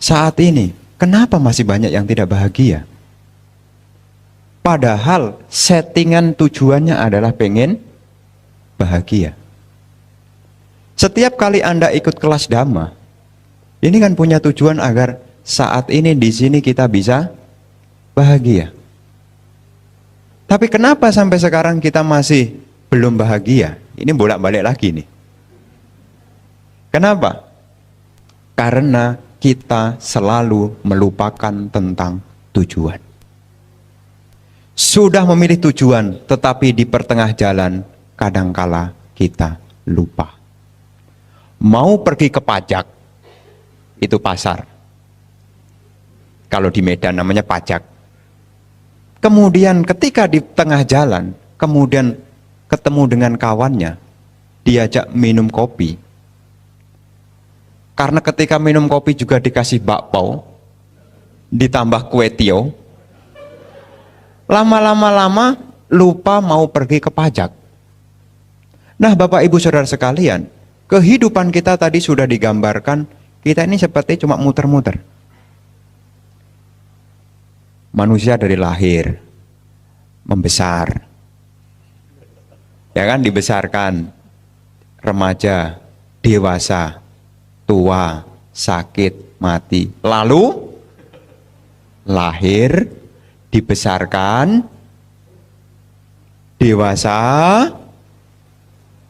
Saat ini, kenapa masih banyak yang tidak bahagia? Padahal settingan tujuannya adalah pengen bahagia. Setiap kali Anda ikut kelas Dhamma, ini kan punya tujuan agar saat ini di sini kita bisa bahagia. Tapi kenapa sampai sekarang kita masih belum bahagia? Ini bolak-balik lagi nih. Kenapa? Karena kita selalu melupakan tentang tujuan. Sudah memilih tujuan, tetapi di pertengah jalan kadangkala kita lupa. Mau pergi ke pajak, itu pasar. Kalau di Medan namanya pajak. Kemudian ketika di tengah jalan, kemudian ketemu dengan kawannya, diajak minum kopi. Karena ketika minum kopi juga dikasih bakpao, ditambah kue tio, lama-lama lupa mau pergi ke pajak. Nah, Bapak Ibu Saudara sekalian, kehidupan kita tadi sudah digambarkan, kita ini seperti cuma muter-muter. Manusia dari lahir, membesar, ya kan, dibesarkan, remaja, dewasa, tua, sakit, mati, lalu lahir, dibesarkan, dewasa,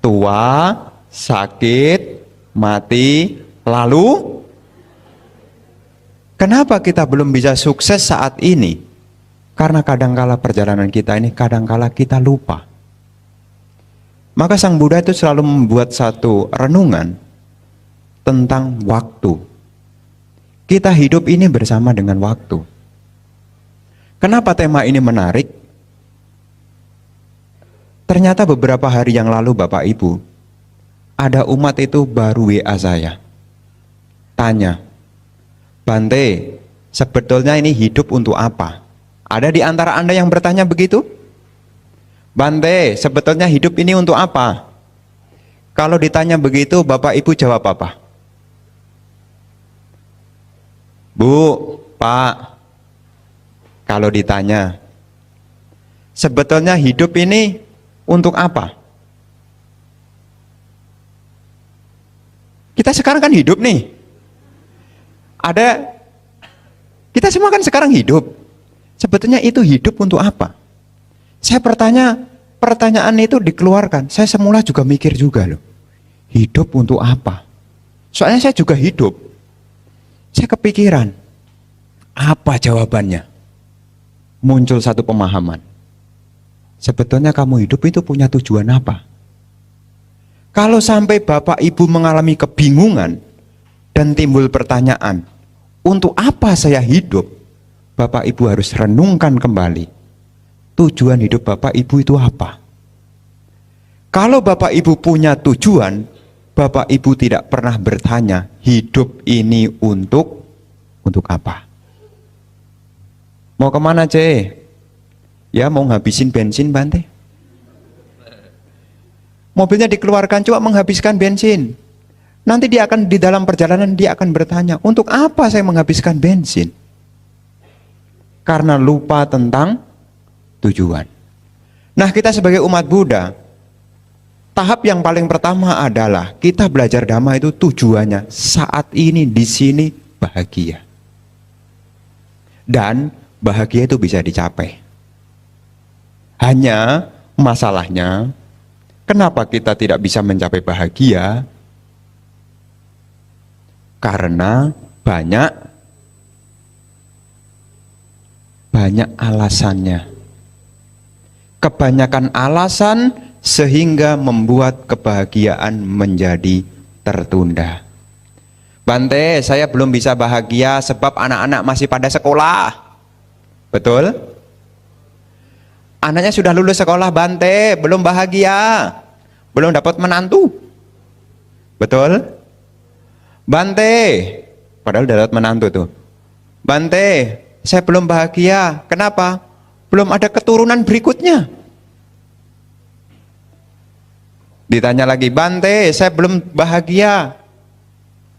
tua, sakit, mati, lalu kenapa kita belum bisa sukses saat ini? Karena kadangkala perjalanan kita ini, kadangkala kita lupa. Maka Sang Buddha itu selalu membuat satu renungan tentang waktu. Kita hidup ini bersama dengan waktu. Kenapa tema ini menarik? Ternyata beberapa hari yang lalu Bapak Ibu, ada umat itu baru WA saya. Tanya, Bante, sebetulnya ini hidup untuk apa? Ada di antara Anda yang bertanya begitu? Bante, sebetulnya hidup ini untuk apa? Kalau ditanya begitu, Bapak Ibu jawab apa? Bu, Pak, kalau ditanya, sebetulnya hidup ini untuk apa? Kita sekarang kan hidup nih. Kita semua kan sekarang hidup. Sebetulnya itu hidup untuk apa? Saya pertanyaan itu dikeluarkan. Saya semula juga mikir juga loh. Hidup untuk apa? Soalnya saya juga hidup. Saya kepikiran, apa jawabannya? Muncul satu pemahaman. Sebetulnya kamu hidup itu punya tujuan apa? Kalau sampai Bapak Ibu mengalami kebingungan dan timbul pertanyaan, untuk apa saya hidup? Bapak Ibu harus renungkan kembali. Tujuan hidup Bapak Ibu itu apa? Kalau Bapak Ibu punya tujuan, Bapak Ibu tidak pernah bertanya, hidup ini untuk apa? Mau kemana, Ce? Ya, mau ngabisin bensin, Bante. Mobilnya dikeluarkan, cuma menghabiskan bensin. Nanti dia akan di dalam perjalanan dia akan bertanya, untuk apa saya menghabiskan bensin? Karena lupa tentang tujuan. Nah, kita sebagai umat Buddha, tahap yang paling pertama adalah kita belajar Dhamma itu tujuannya saat ini di sini bahagia. Dan bahagia itu bisa dicapai. Hanya masalahnya, kenapa kita tidak bisa mencapai bahagia? Karena banyak alasannya. Kebanyakan alasan sehingga membuat kebahagiaan menjadi tertunda. Bante, saya belum bisa bahagia sebab anak-anak masih pada sekolah. Betul? Anaknya sudah lulus sekolah, Bante, belum bahagia. Belum dapat menantu. Betul? Bante, padahal udah dapat menantu tuh. Bante, saya belum bahagia. Kenapa? Belum ada keturunan berikutnya. Ditanya lagi, Bante, saya belum bahagia.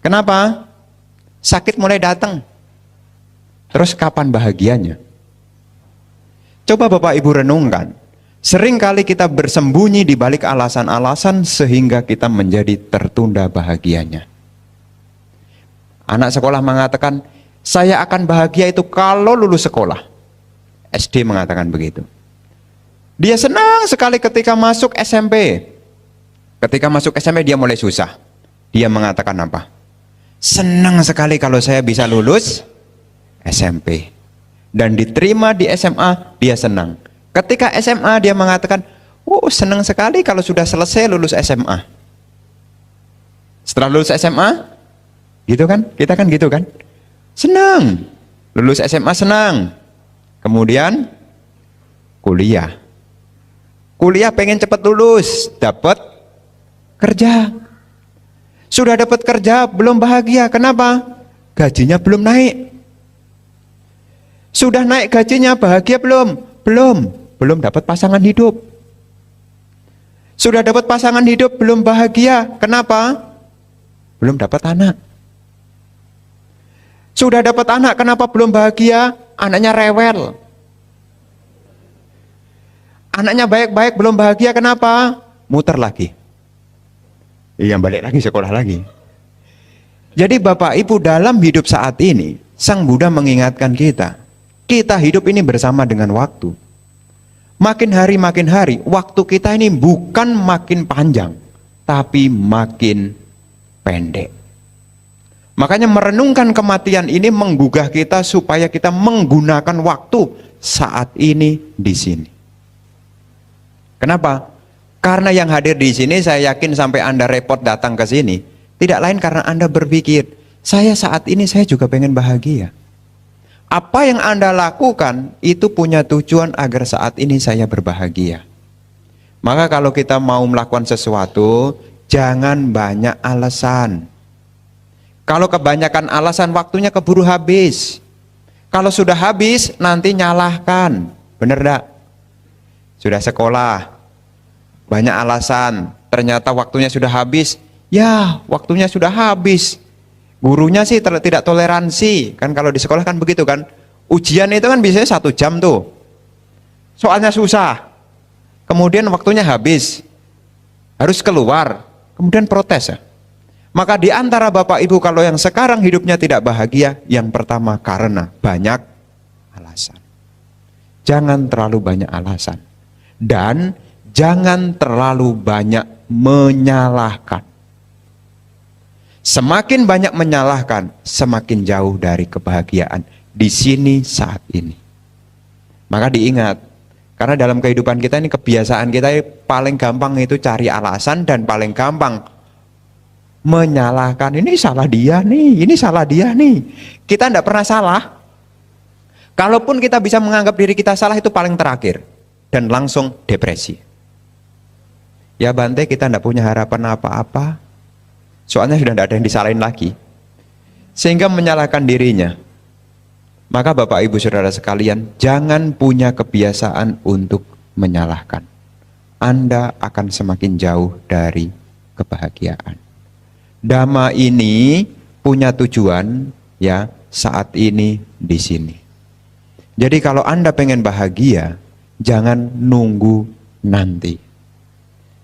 Kenapa? Sakit mulai datang. Terus kapan bahagianya? Coba Bapak Ibu renungkan. Seringkali kita bersembunyi di balik alasan-alasan sehingga kita menjadi tertunda bahagianya. Anak sekolah mengatakan, saya akan bahagia itu kalau lulus sekolah. SD mengatakan begitu. Dia senang sekali ketika masuk SMP. Ketika masuk SMP dia mulai susah. Dia mengatakan apa? Senang sekali kalau saya bisa lulus SMP. Dan diterima di SMA, dia senang. Ketika SMA dia mengatakan, oh senang sekali kalau sudah selesai lulus SMA. Setelah lulus SMA, gitu kan? Kita kan gitu kan? Senang. Lulus SMA senang. Kemudian kuliah. Kuliah pengen cepat lulus, dapat kerja. Sudah dapat kerja, belum bahagia. Kenapa? Gajinya belum naik. Sudah naik gajinya, bahagia belum? Belum dapat pasangan hidup. Sudah dapat pasangan hidup, belum bahagia. Kenapa? Belum dapat anak. Sudah dapat anak, kenapa belum bahagia? Anaknya rewel. Anaknya baik-baik, belum bahagia. Kenapa? Muter lagi. Iya, balik lagi sekolah lagi. Jadi Bapak Ibu, dalam hidup saat ini Sang Buddha mengingatkan kita hidup ini bersama dengan waktu. Makin hari waktu kita ini bukan makin panjang, tapi makin pendek. Makanya merenungkan kematian ini menggugah kita supaya kita menggunakan waktu saat ini di sini. Kenapa? Karena yang hadir di sini, saya yakin sampai Anda repot datang ke sini, tidak lain karena Anda berpikir, saya saat ini saya juga pengen bahagia. Apa yang Anda lakukan itu punya tujuan agar saat ini saya berbahagia. Maka kalau kita mau melakukan sesuatu, jangan banyak alasan. Kalau kebanyakan alasan, waktunya keburu habis. Kalau sudah habis, nanti nyalahkan. Bener enggak? Sudah sekolah, banyak alasan, ternyata waktunya sudah habis. Ya, waktunya sudah habis. Gurunya sih tidak toleransi. Kan kalau di sekolah kan begitu kan. Ujian itu kan biasanya 1 jam tuh. Soalnya susah. Kemudian waktunya habis. Harus keluar. Kemudian protes ya. Maka di antara Bapak Ibu kalau yang sekarang hidupnya tidak bahagia, yang pertama karena banyak alasan. Jangan terlalu banyak alasan. Dan jangan terlalu banyak menyalahkan. Semakin banyak menyalahkan, semakin jauh dari kebahagiaan di sini saat ini. Maka diingat, karena dalam kehidupan kita ini kebiasaan kita paling gampang itu cari alasan dan paling gampang menyalahkan. Ini salah dia nih, ini salah dia nih. Kita tidak pernah salah. Kalaupun kita bisa menganggap diri kita salah, itu paling terakhir dan langsung depresi. Ya Bante, kita tidak punya harapan apa-apa. Soalnya sudah tidak ada yang disalahin lagi. Sehingga menyalahkan dirinya. Maka Bapak Ibu Saudara sekalian, jangan punya kebiasaan untuk menyalahkan. Anda akan semakin jauh dari kebahagiaan. Dhamma ini punya tujuan ya saat ini di sini. Jadi kalau Anda pengen bahagia, jangan nunggu nanti.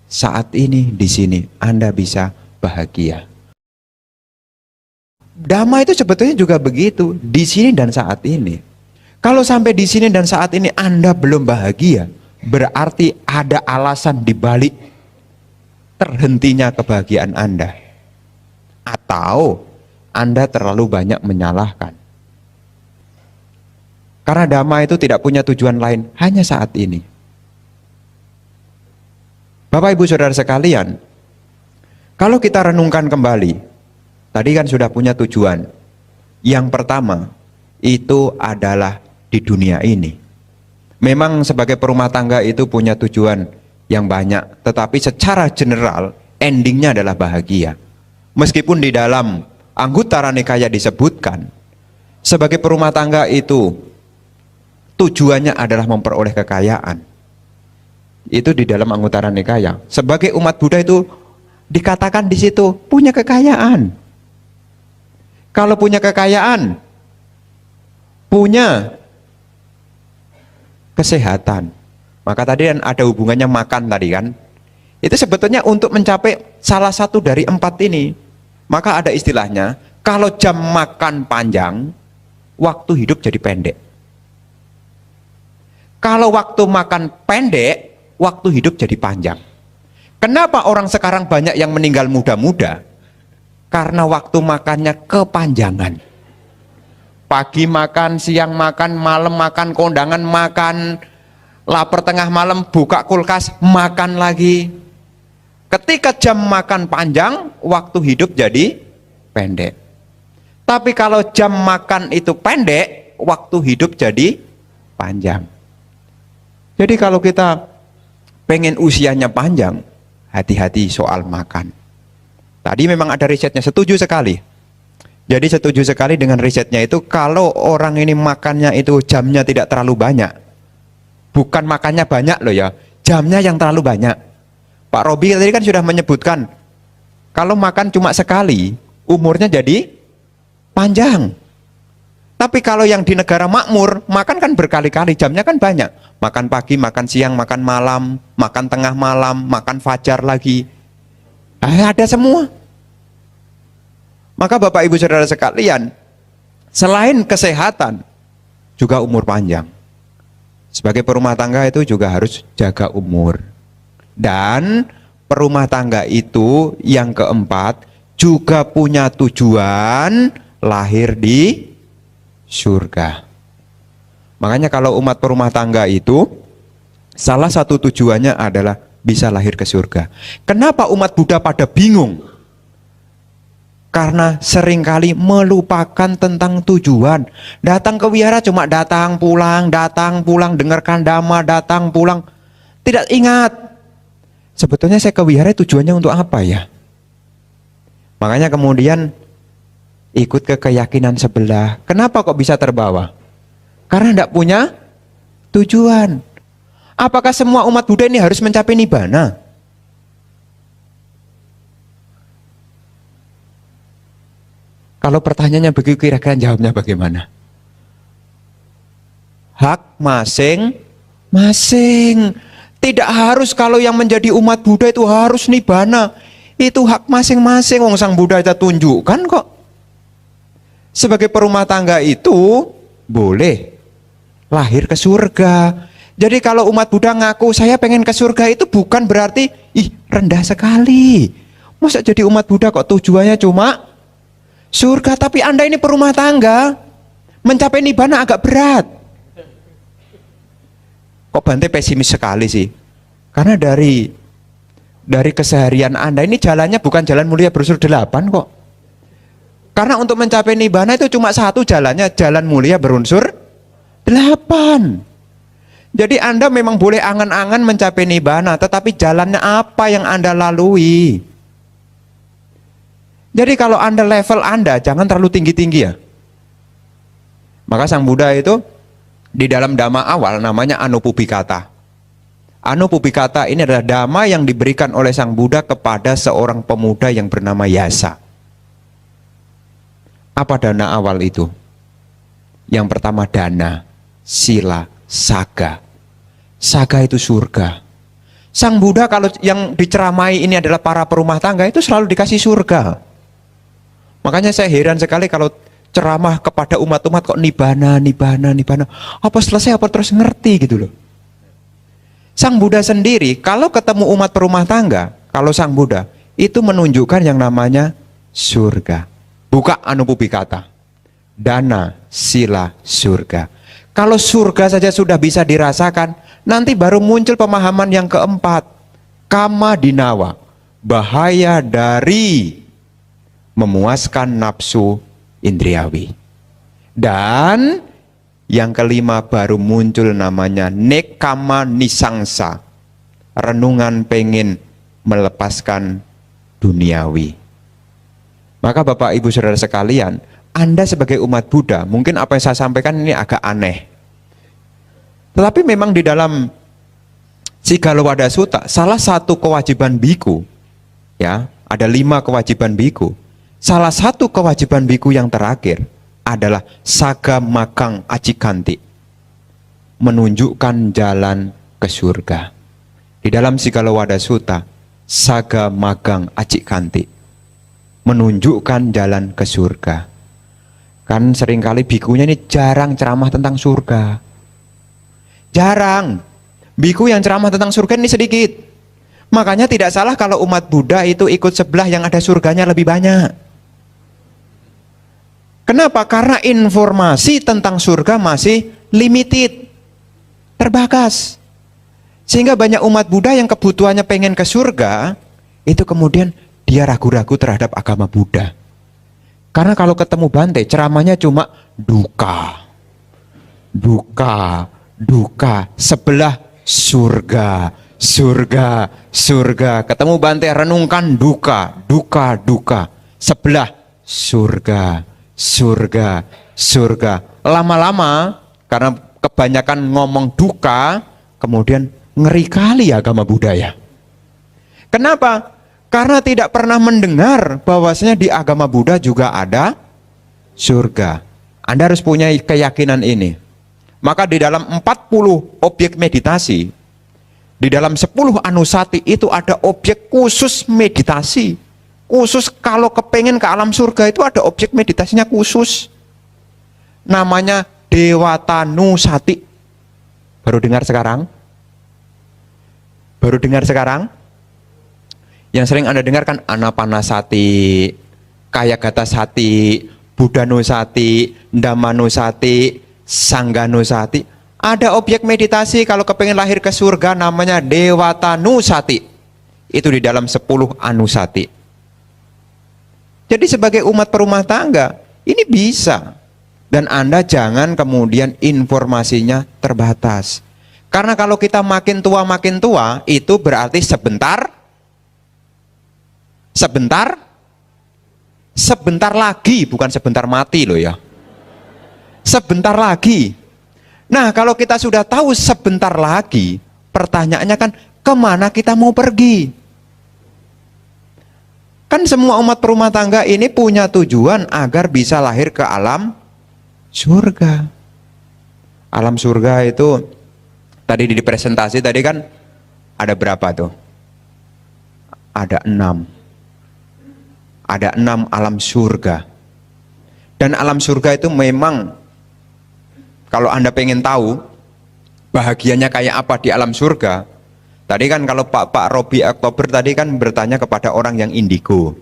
Saat ini di sini Anda bisa bahagia. Dhamma itu sebetulnya juga begitu, di sini dan saat ini. Kalau sampai di sini dan saat ini Anda belum bahagia, berarti ada alasan di balik terhentinya kebahagiaan Anda. Atau Anda terlalu banyak menyalahkan. Karena Dhamma itu tidak punya tujuan lain, hanya saat ini. Bapak Ibu Saudara sekalian, kalau kita renungkan kembali, tadi kan sudah punya tujuan. Yang pertama, itu adalah di dunia ini. Memang sebagai perumah tangga itu punya tujuan yang banyak, tetapi secara general, endingnya adalah bahagia. Meskipun di dalam Anggutara Nikaya disebutkan, sebagai perumah tangga itu, tujuannya adalah memperoleh kekayaan. Itu di dalam Anguttara Nikaya. Sebagai umat Buddha itu dikatakan di situ punya kekayaan. Kalau punya kekayaan, punya kesehatan. Maka tadi kan ada hubungannya makan tadi kan. Itu sebetulnya untuk mencapai salah satu dari 4 ini. Maka ada istilahnya, kalau jam makan panjang, waktu hidup jadi pendek. Kalau waktu makan pendek, waktu hidup jadi panjang. Kenapa orang sekarang banyak yang meninggal muda-muda? Karena waktu makannya kepanjangan. Pagi makan, siang makan, malam makan, kondangan makan, lapar tengah malam, buka kulkas, makan lagi. Ketika jam makan panjang, waktu hidup jadi pendek. Tapi kalau jam makan itu pendek, waktu hidup jadi panjang. Jadi kalau kita pengen usianya panjang, hati-hati soal makan. Tadi memang ada risetnya, setuju sekali. Jadi setuju sekali dengan risetnya itu, kalau orang ini makannya itu jamnya tidak terlalu banyak. Bukan makannya banyak loh ya, jamnya yang terlalu banyak. Pak Robi tadi kan sudah menyebutkan, kalau makan cuma sekali, umurnya jadi panjang. Tapi kalau yang di negara makmur, makan kan berkali-kali, jamnya kan banyak. Makan pagi, makan siang, makan malam, makan tengah malam, makan fajar lagi. Ada semua. Maka Bapak Ibu Saudara sekalian, selain kesehatan, juga umur panjang. Sebagai perumah tangga itu juga harus jaga umur. Dan perumah tangga itu yang keempat, juga punya tujuan lahir di surga. Makanya kalau umat perumah tangga itu, salah satu tujuannya adalah bisa lahir ke surga. Kenapa umat Buddha pada bingung? Karena seringkali melupakan tentang tujuan. Datang ke wihara cuma datang pulang, dengarkan dhamma, datang pulang. Tidak ingat, sebetulnya saya ke wihara tujuannya untuk apa ya? Makanya kemudian ikut ke keyakinan sebelah. Kenapa kok bisa terbawa? Karena tidak punya tujuan. Apakah semua umat Buddha ini harus mencapai nibbana? Kalau pertanyaannya begitu, kira-kira jawabnya bagaimana? Hak masing-masing. Tidak harus kalau yang menjadi umat Buddha itu harus nibbana. Itu hak masing-masing. Wong Sang Buddha itu tunjukkan kok. Sebagai perumah tangga itu boleh lahir ke surga. Jadi kalau umat Buddha ngaku saya pengen ke surga, itu bukan berarti rendah sekali. Masa jadi umat Buddha kok tujuannya cuma surga? Tapi Anda ini perumah tangga, mencapai nibbana agak berat. Kok Bante pesimis sekali sih? Karena dari keseharian Anda ini jalannya bukan jalan mulia berunsur 8 kok. Karena untuk mencapai nibbana itu cuma satu jalannya, jalan mulia berunsur 8. Jadi Anda memang boleh angan-angan mencapai nibbana, tetapi jalannya apa yang Anda lalui? Jadi kalau Anda level Anda jangan terlalu tinggi-tinggi ya. Maka Sang Buddha itu di dalam dhamma awal namanya Anupubikata. Anupubikata ini adalah dhamma yang diberikan oleh Sang Buddha kepada seorang pemuda yang bernama Yasa. Apa dana awal itu? Yang pertama dana, sila, saga. Saga itu surga. Sang Buddha kalau yang diceramai ini adalah para perumah tangga, itu selalu dikasih surga. Makanya saya heran sekali kalau ceramah kepada umat-umat kok nibbana. Apa selesai apa terus ngerti gitu loh. Sang Buddha sendiri kalau ketemu umat perumah tangga, kalau Sang Buddha itu menunjukkan yang namanya surga. Buka Anupubikata. Dana, sila, surga. Kalau surga saja sudah bisa dirasakan, nanti baru muncul pemahaman yang keempat. Kama dinawa. Bahaya dari memuaskan nafsu indriawi. Dan yang kelima baru muncul namanya nekama nisangsa. Renungan pengen melepaskan duniawi. Maka Bapak Ibu Saudara sekalian, Anda sebagai umat Buddha, mungkin apa yang saya sampaikan ini agak aneh. Tetapi memang di dalam Sigalowada Sutta, salah satu kewajiban biku, ya, ada 5 kewajiban biku. Salah satu kewajiban biku yang terakhir adalah saga magang acikanti, menunjukkan jalan ke surga. Di dalam Sigalowada Sutta, saga magang acikanti, menunjukkan jalan ke surga. Kan seringkali bikunya ini jarang ceramah tentang surga. Jarang. Biku yang ceramah tentang surga ini sedikit. Makanya tidak salah kalau umat Buddha itu ikut sebelah yang ada surganya lebih banyak. Kenapa? Karena informasi tentang surga masih limited, terbatas. Sehingga banyak umat Buddha yang kebutuhannya pengen ke surga, itu kemudian dia ragu-ragu terhadap agama Buddha. Karena kalau ketemu Bante, ceramahnya cuma duka, duka, duka, sebelah surga, surga, surga. Ketemu Bante, renungkan duka, duka, duka. Sebelah surga, surga, surga. Lama-lama karena kebanyakan ngomong duka, kemudian ngeri kali agama Buddha ya. Kenapa? Karena tidak pernah mendengar bahwasanya di agama Buddha juga ada surga. Anda harus punya keyakinan ini. Maka di dalam 40 objek meditasi, di dalam 10 anusati itu ada objek khusus meditasi. Khusus kalau kepengen ke alam surga itu ada objek meditasinya khusus. Namanya Dewatanusati. Baru dengar sekarang? Baru dengar sekarang? Yang sering Anda dengarkan Anapanasati, Kayagatasati, Buddhanusati, Dhammanusati, Sangganusati. Ada objek meditasi kalau kepengen lahir ke surga namanya Dewatanusati. Itu di dalam 10 anusati. Jadi sebagai umat perumah tangga, ini bisa. Dan Anda jangan kemudian informasinya terbatas. Karena kalau kita makin tua, itu berarti sebentar lagi, bukan sebentar mati loh ya. Sebentar lagi. Nah, kalau kita sudah tahu sebentar lagi, pertanyaannya kan kemana kita mau pergi? Kan semua umat perumah tangga ini punya tujuan agar bisa lahir ke alam surga. Alam surga itu tadi di presentasi tadi kan ada berapa tuh? Ada 6. Ada 6 alam surga. Dan alam surga itu memang kalau Anda pengen tahu bahagianya kayak apa di alam surga, tadi kan kalau Pak Robi Oktober tadi kan bertanya kepada orang yang indigo.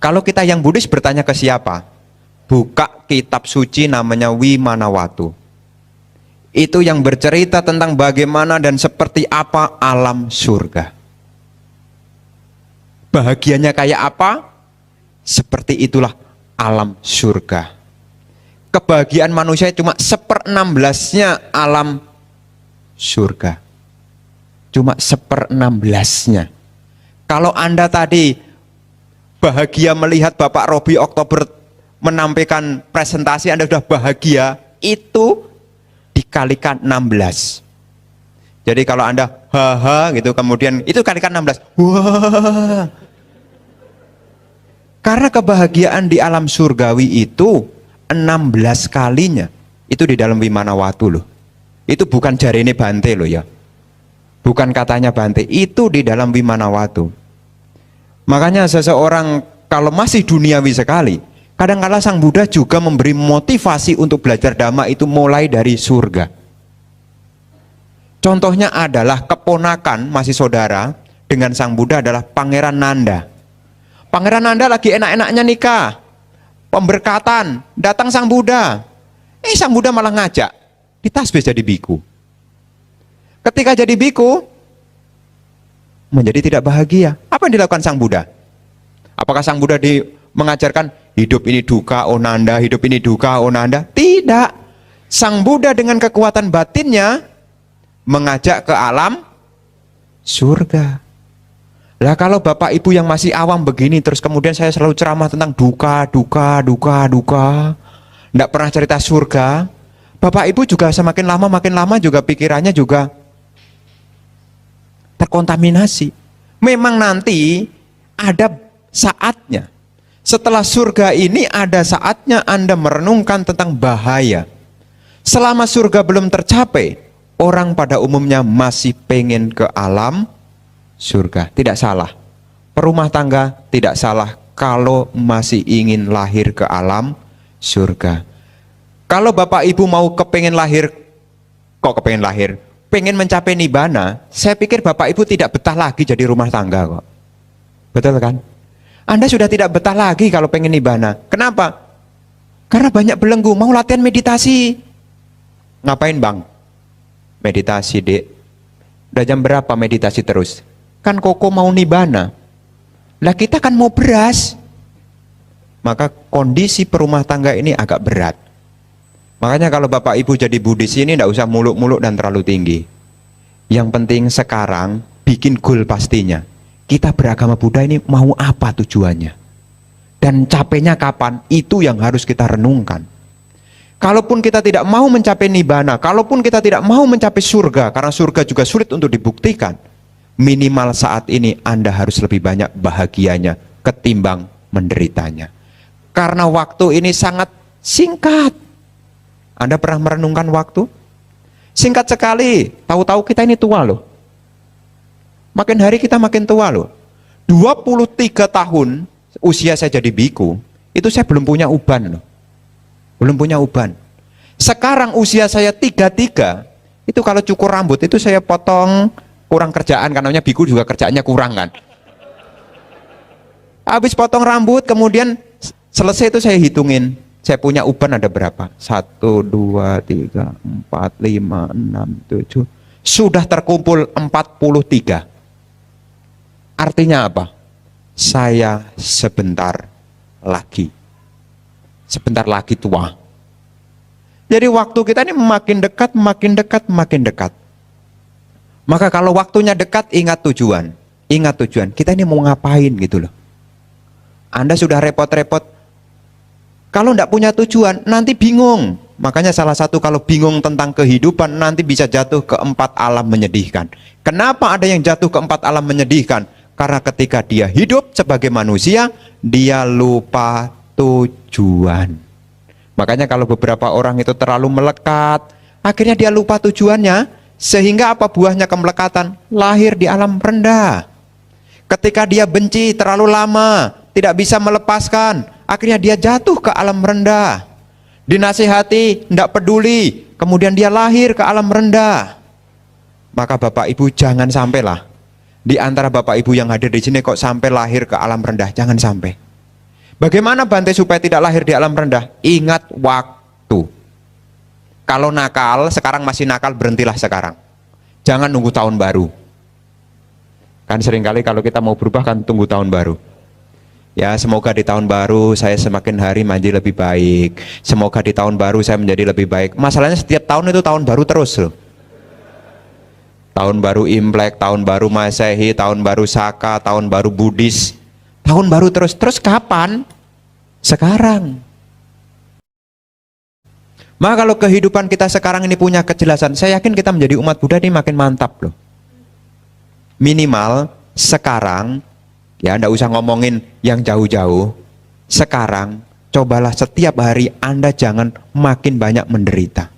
Kalau kita yang Buddhis bertanya ke siapa? Buka kitab suci namanya Wimanawatu. Itu yang bercerita tentang bagaimana dan seperti apa alam surga. Bahagianya kayak apa? Seperti itulah alam surga. Kebahagiaan manusia cuma 1/16-nya alam surga. Cuma 1/16-nya. Kalau Anda tadi bahagia melihat Bapak Robi Oktober menampilkan presentasi, Anda sudah bahagia, itu dikalikan 16. Jadi kalau Anda haha gitu, kemudian itu kalikan 16. Wah. Karena kebahagiaan di alam surgawi itu 16 kalinya itu di dalam Wimanawatu loh. Itu bukan jarene Bante loh ya. Bukan katanya Bante, itu di dalam Wimanawatu. Makanya seseorang kalau masih duniawi sekali, kadang-kala Sang Buddha juga memberi motivasi untuk belajar Dhamma itu mulai dari surga. Contohnya adalah keponakan masih saudara dengan Sang Buddha adalah Pangeran Nanda. Pangeran Nanda lagi enak-enaknya nikah, pemberkatan, datang Sang Buddha. Sang Buddha malah ngajak ditasbih jadi biku. Ketika jadi biku menjadi tidak bahagia. Apa yang dilakukan Sang Buddha? Apakah Sang Buddha mengajarkan hidup ini duka, oh Nanda, hidup ini duka, oh Nanda? Tidak. Sang Buddha dengan kekuatan batinnya mengajak ke alam surga. Lah kalau Bapak Ibu yang masih awam begini terus kemudian saya selalu ceramah tentang duka, duka, duka, duka, tidak pernah cerita surga, Bapak Ibu juga semakin lama makin lama juga pikirannya juga terkontaminasi. Memang nanti ada saatnya. Setelah surga ini ada saatnya Anda merenungkan tentang bahaya. Selama surga belum tercapai, orang pada umumnya masih pengen ke alam surga. Tidak salah. Perumah tangga tidak salah kalau masih ingin lahir ke alam surga. Kalau Bapak Ibu mau kepengen lahir, pengen mencapai nibana, saya pikir Bapak Ibu tidak betah lagi jadi rumah tangga kok. Betul kan? Anda sudah tidak betah lagi kalau pengen nibana. Kenapa? Karena banyak belenggu, mau latihan meditasi. Ngapain bang? Meditasi dek. Udah jam berapa meditasi terus? Kan koko mau nibana. Lah kita kan mau beras. Maka kondisi perumah tangga ini agak berat. Makanya kalau Bapak Ibu jadi Buddhis ini tidak usah muluk-muluk dan terlalu tinggi. Yang penting sekarang bikin goal pastinya. Kita beragama Buddha ini mau apa tujuannya? Dan capainya kapan? Itu yang harus kita renungkan. Kalaupun kita tidak mau mencapai nibbana, kalaupun kita tidak mau mencapai surga, karena surga juga sulit untuk dibuktikan, minimal saat ini Anda harus lebih banyak bahagianya ketimbang menderitanya. Karena waktu ini sangat singkat. Anda pernah merenungkan waktu? Singkat sekali, tahu-tahu kita ini tua loh. Makin hari kita makin tua loh. 23 tahun usia saya jadi biku, itu saya belum punya uban loh. Belum punya uban. Sekarang usia saya 33, itu kalau cukur rambut itu saya potong, kurang kerjaan, karena biku juga kerjaannya kurang kan. Habis potong rambut, kemudian selesai itu saya hitungin. Saya punya uban ada berapa? 1, 2, 3, 4, 5, 6, 7. Sudah terkumpul 43. Artinya apa? Saya sebentar lagi tua. Jadi waktu kita ini makin dekat, makin dekat, makin dekat. Maka kalau waktunya dekat, ingat tujuan. Ingat tujuan. Kita ini mau ngapain gitu loh. Anda sudah repot-repot. Kalau tidak punya tujuan, nanti bingung. Makanya salah satu kalau bingung tentang kehidupan, nanti bisa jatuh ke 4 alam menyedihkan. Kenapa ada yang jatuh ke 4 alam menyedihkan? Karena ketika dia hidup sebagai manusia, dia lupa tujuan. Makanya kalau beberapa orang itu terlalu melekat, akhirnya dia lupa tujuannya, sehingga apa buahnya kemelekatan? Lahir di alam rendah. Ketika dia benci terlalu lama, tidak bisa melepaskan, akhirnya dia jatuh ke alam rendah. Dinasihati, tidak peduli, kemudian dia lahir ke alam rendah. Maka Bapak Ibu jangan sampailah di antara Bapak Ibu yang hadir di sini kok sampai lahir ke alam rendah, jangan sampai. Bagaimana Bante supaya tidak lahir di alam rendah? Ingat waktu. Kalau nakal, sekarang masih nakal, berhentilah sekarang. Jangan nunggu tahun baru. Kan seringkali kalau kita mau berubah kan tunggu tahun baru. Ya, semoga di tahun baru saya semakin hari menjadi lebih baik. Semoga di tahun baru saya menjadi lebih baik. Masalahnya setiap tahun itu tahun baru terus loh. Tahun baru Imlek, tahun baru Masehi, tahun baru Saka, tahun baru Buddhis. Tahun baru terus. Terus kapan? Sekarang. Maka kalau kehidupan kita sekarang ini punya kejelasan, saya yakin kita menjadi umat Buddha ini makin mantap loh. Minimal sekarang, ya tidak usah ngomongin yang jauh-jauh. Sekarang, cobalah setiap hari Anda jangan makin banyak menderita.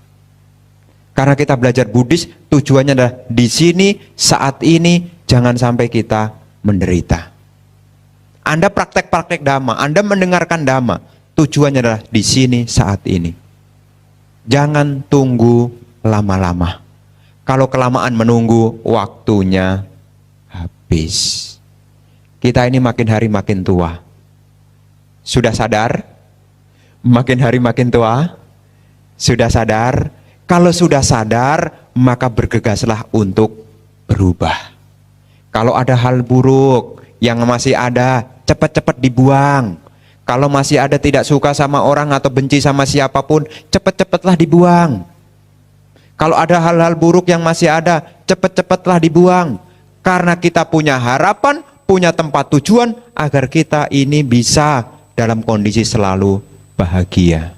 Karena kita belajar Buddhis, tujuannya adalah di sini, saat ini, jangan sampai kita menderita. Anda praktek-praktek Dhamma, Anda mendengarkan Dhamma, tujuannya adalah di sini, saat ini. Jangan tunggu lama-lama. Kalau kelamaan menunggu, waktunya habis. Kita ini makin hari makin tua. Sudah sadar? Makin hari makin tua? Sudah sadar? Kalau sudah sadar, maka bergegaslah untuk berubah. Kalau ada hal buruk yang masih ada, cepat-cepat dibuang. Kalau masih ada tidak suka sama orang atau benci sama siapapun, cepat-cepatlah dibuang. Kalau ada hal-hal buruk yang masih ada, cepat-cepatlah dibuang. Karena kita punya harapan, punya tempat tujuan agar kita ini bisa dalam kondisi selalu bahagia.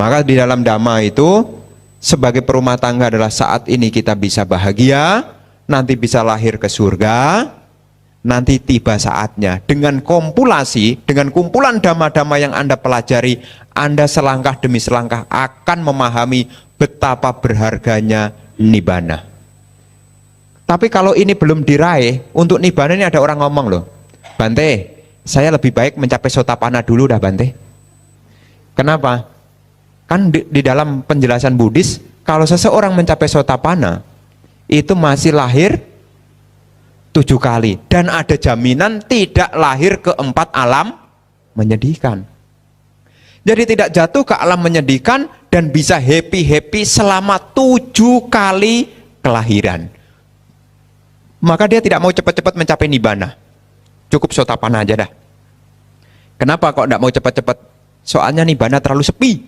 Maka di dalam Dhamma itu sebagai perumah tangga adalah saat ini kita bisa bahagia, nanti bisa lahir ke surga. Nanti tiba saatnya dengan kompilasi, dengan kumpulan dhamma-dhamma yang Anda pelajari, Anda selangkah demi selangkah akan memahami betapa berharganya nibbana. Tapi kalau ini belum diraih, untuk nibbana ini ada orang ngomong loh, Bante, saya lebih baik mencapai sotapanna dulu dah Bante. Kenapa? Kan di dalam penjelasan Buddhis, kalau seseorang mencapai sotapanna, itu masih lahir 7 kali dan ada jaminan tidak lahir ke 4 alam menyedihkan. Jadi tidak jatuh ke alam menyedihkan dan bisa happy selama 7 kali kelahiran. Maka dia tidak mau cepat-cepat mencapai nibbana. Cukup sotapanna aja dah. Kenapa kok tidak mau cepat-cepat? Soalnya nibbana terlalu sepi.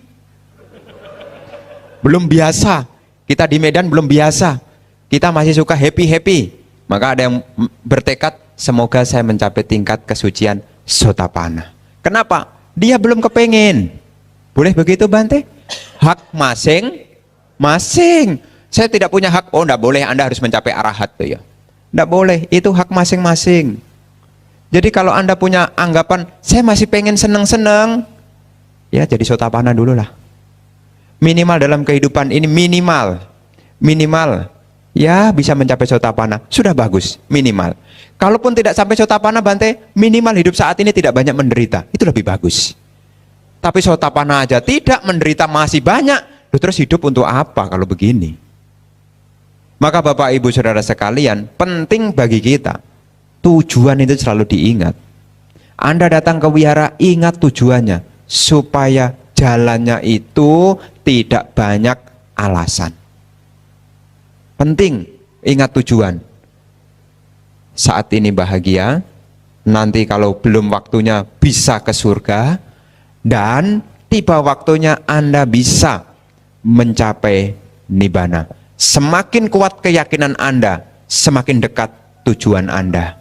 Belum biasa. Kita di Medan belum biasa. Kita masih suka happy. Maka ada yang bertekad, semoga saya mencapai tingkat kesucian sotapanna. Kenapa? Dia belum kepengen. Boleh begitu Bante? Hak masing-masing. Saya tidak punya hak, oh enggak boleh, Anda harus mencapai arahat tuh ya. Enggak boleh, itu hak masing-masing. Jadi kalau Anda punya anggapan, saya masih pengen seneng-seneng, ya jadi sotapanna dulu lah. Minimal dalam kehidupan ini, minimal ya bisa mencapai sotapanna, sudah bagus, minimal. Kalaupun tidak sampai sotapanna Bante, minimal hidup saat ini tidak banyak menderita, itu lebih bagus. Tapi sotapanna aja tidak, menderita masih banyak, terus hidup untuk apa kalau begini? Maka Bapak Ibu Saudara sekalian, penting bagi kita, tujuan itu selalu diingat. Anda datang ke wihara, ingat tujuannya, supaya jalannya itu tidak banyak alasan. Penting, ingat tujuan. Saat ini bahagia, nanti kalau belum waktunya bisa ke surga, dan tiba waktunya Anda bisa mencapai nibbana. Semakin kuat keyakinan Anda, semakin dekat tujuan Anda.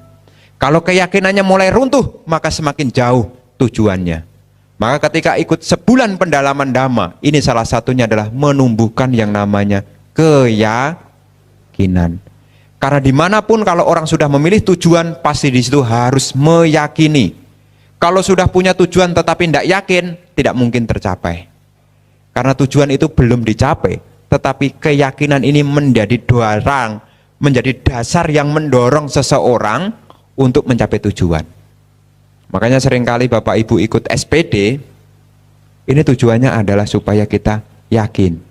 Kalau keyakinannya mulai runtuh, maka semakin jauh tujuannya. Maka ketika ikut sebulan pendalaman Dhamma, ini salah satunya adalah menumbuhkan yang namanya keyakinan. Karena dimanapun kalau orang sudah memilih tujuan, pasti di situ harus meyakini. Kalau sudah punya tujuan tetapi tidak yakin, tidak mungkin tercapai. Karena tujuan itu belum dicapai, tetapi keyakinan ini menjadi dorang, menjadi dasar yang mendorong seseorang untuk mencapai tujuan. Makanya seringkali Bapak Ibu ikut SPD, ini tujuannya adalah supaya kita yakin.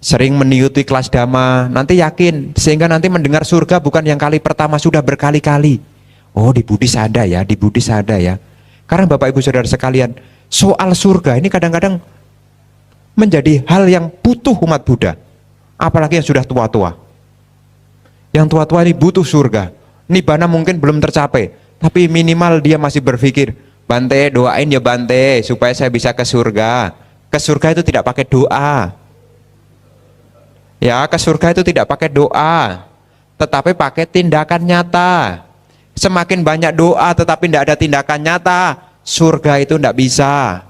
Sering mengikuti kelas Dhamma, nanti yakin, sehingga nanti mendengar surga bukan yang kali pertama, sudah berkali-kali. Oh, di Buddhis ada ya, Karena Bapak Ibu Saudara sekalian, soal surga ini kadang-kadang menjadi hal yang butuh umat Buddha. Apalagi yang sudah tua-tua. Yang tua-tua ini butuh surga. Nibbana mungkin belum tercapai, tapi minimal dia masih berpikir, Bante, doain ya Bante, supaya saya bisa ke surga. Ke surga itu tidak pakai doa. Ya, ke surga itu tidak pakai doa, tetapi pakai tindakan nyata. Semakin banyak doa tetapi tidak ada tindakan nyata, surga itu tidak bisa.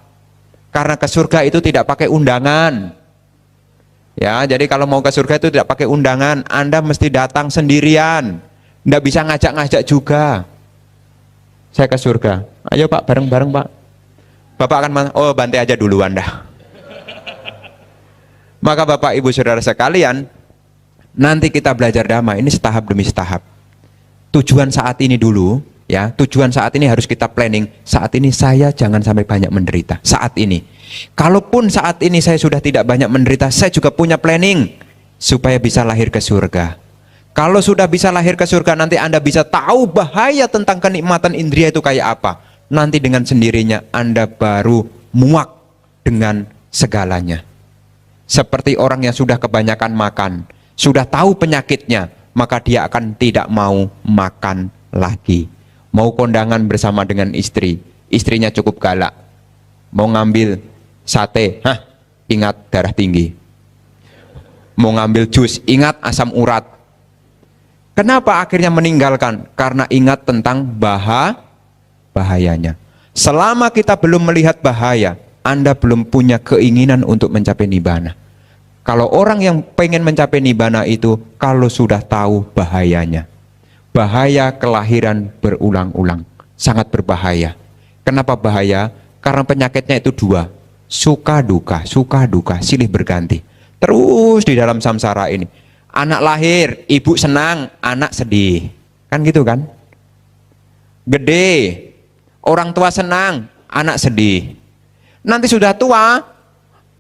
Karena ke surga itu tidak pakai undangan. Ya, jadi kalau mau ke surga itu tidak pakai undangan, Anda mesti datang sendirian. Tidak bisa ngajak-ngajak juga. Saya ke surga, ayo Pak, bareng-bareng Pak. Bapak akan, oh Bante aja duluan dah. Maka Bapak Ibu Saudara sekalian, nanti kita belajar Dhamma ini setahap demi setahap. Tujuan saat ini dulu, ya, tujuan saat ini harus kita planning. Saat ini saya jangan sampai banyak menderita. Saat ini, kalaupun saat ini saya sudah tidak banyak menderita, saya juga punya planning supaya bisa lahir ke surga. Kalau sudah bisa lahir ke surga, nanti Anda bisa tahu bahaya tentang kenikmatan indria itu kayak apa. Nanti dengan sendirinya Anda baru muak dengan segalanya. Seperti orang yang sudah kebanyakan makan, sudah tahu penyakitnya, maka dia akan tidak mau makan lagi. Mau kondangan bersama dengan istri, istrinya cukup galak. Mau ngambil sate, ingat darah tinggi. Mau ngambil jus, ingat asam urat. Kenapa akhirnya meninggalkan? Karena ingat tentang bahayanya. Selama kita belum melihat bahaya, Anda belum punya keinginan untuk mencapai nibbana. Kalau orang yang pengen mencapai nibbana itu, kalau sudah tahu bahayanya. Bahaya kelahiran berulang-ulang. Sangat berbahaya. Kenapa bahaya? Karena penyakitnya itu dua. Suka duka, silih berganti. Terus di dalam samsara ini. Anak lahir, ibu senang, anak sedih. Kan gitu kan? Gede, orang tua senang, anak sedih. Nanti sudah tua,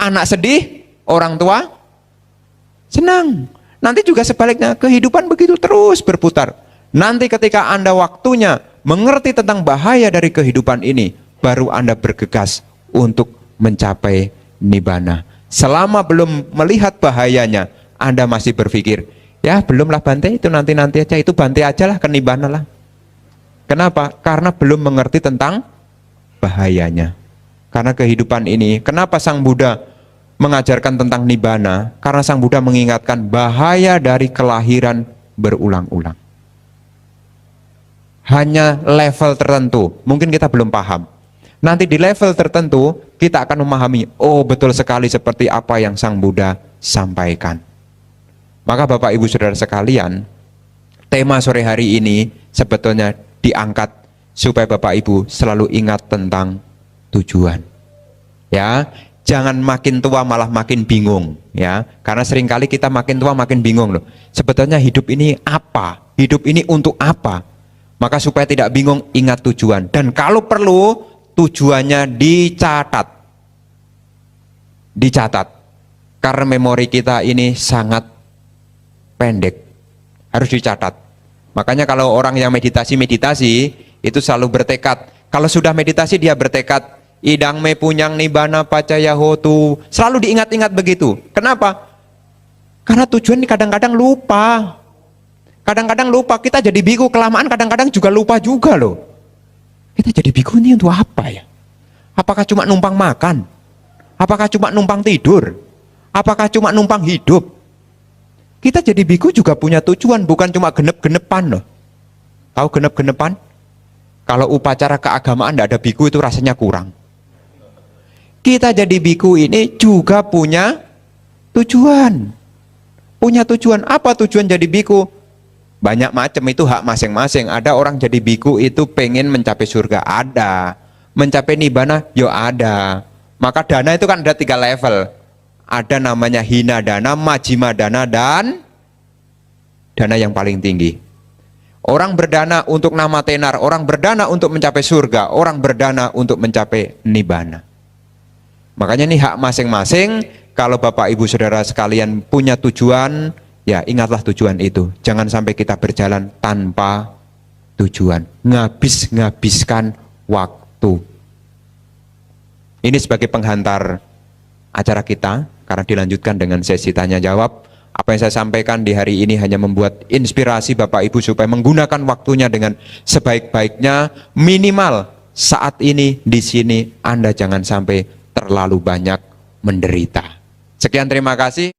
anak sedih, orang tua senang. Nanti juga sebaliknya, kehidupan begitu terus berputar. Nanti ketika Anda waktunya mengerti tentang bahaya dari kehidupan ini, baru Anda bergegas untuk mencapai nibbana. Selama belum melihat bahayanya, Anda masih berpikir, ya belumlah Bante, itu nanti-nanti aja, itu Bante aja lah ke nibbana lah. Kenapa? Karena belum mengerti tentang bahayanya. Karena kehidupan ini, kenapa Sang Buddha mengajarkan tentang nibbana? Karena Sang Buddha mengingatkan bahaya dari kelahiran berulang-ulang. Hanya level tertentu, mungkin kita belum paham. Nanti di level tertentu, kita akan memahami, oh betul sekali seperti apa yang Sang Buddha sampaikan. Maka Bapak Ibu Saudara sekalian, tema sore hari ini sebetulnya diangkat supaya Bapak Ibu selalu ingat tentang tujuan. Ya, jangan makin tua malah makin bingung, ya. Karena seringkali kita makin tua makin bingung loh. Sebetulnya hidup ini apa? Hidup ini untuk apa? Maka supaya tidak bingung, ingat tujuan. Dan kalau perlu, tujuannya dicatat. Dicatat. Karena memori kita ini sangat pendek. Harus dicatat. Makanya kalau orang yang meditasi itu selalu bertekad. Kalau sudah meditasi dia bertekad, idang me punyang nibbana pacaya hotu. Selalu diingat-ingat begitu. Kenapa? Karena tujuan ini kadang-kadang lupa. Kadang-kadang lupa, kita jadi biku kelamaan, kadang-kadang juga lupa juga loh. Kita jadi biku ini untuk apa ya? Apakah cuma numpang makan? Apakah cuma numpang tidur? Apakah cuma numpang hidup? Kita jadi biku juga punya tujuan, bukan cuma genep-genepan loh. Tahu genep-genepan? Kalau upacara keagamaan tidak ada biku itu rasanya kurang. Kita jadi biku ini juga punya tujuan. Punya tujuan. Apa tujuan jadi biku? Banyak macam, itu hak masing-masing. Ada orang jadi biku itu pengen mencapai surga, ada. Mencapai nibbana, yo ada. Maka dana itu kan ada 3 level. Ada namanya hina dana, majjhima dana, dan dana yang paling tinggi. Orang berdana untuk nama tenar, orang berdana untuk mencapai surga, orang berdana untuk mencapai nibbana. Makanya ini hak masing-masing. Kalau Bapak Ibu Saudara sekalian punya tujuan, ya ingatlah tujuan itu. Jangan sampai kita berjalan tanpa tujuan, ngabiskan waktu. Ini sebagai penghantar acara kita, karena dilanjutkan dengan sesi tanya jawab. Apa yang saya sampaikan di hari ini hanya membuat inspirasi Bapak Ibu supaya menggunakan waktunya dengan sebaik-baiknya. Minimal saat ini di sini Anda jangan sampai terlalu banyak menderita. Sekian, terima kasih.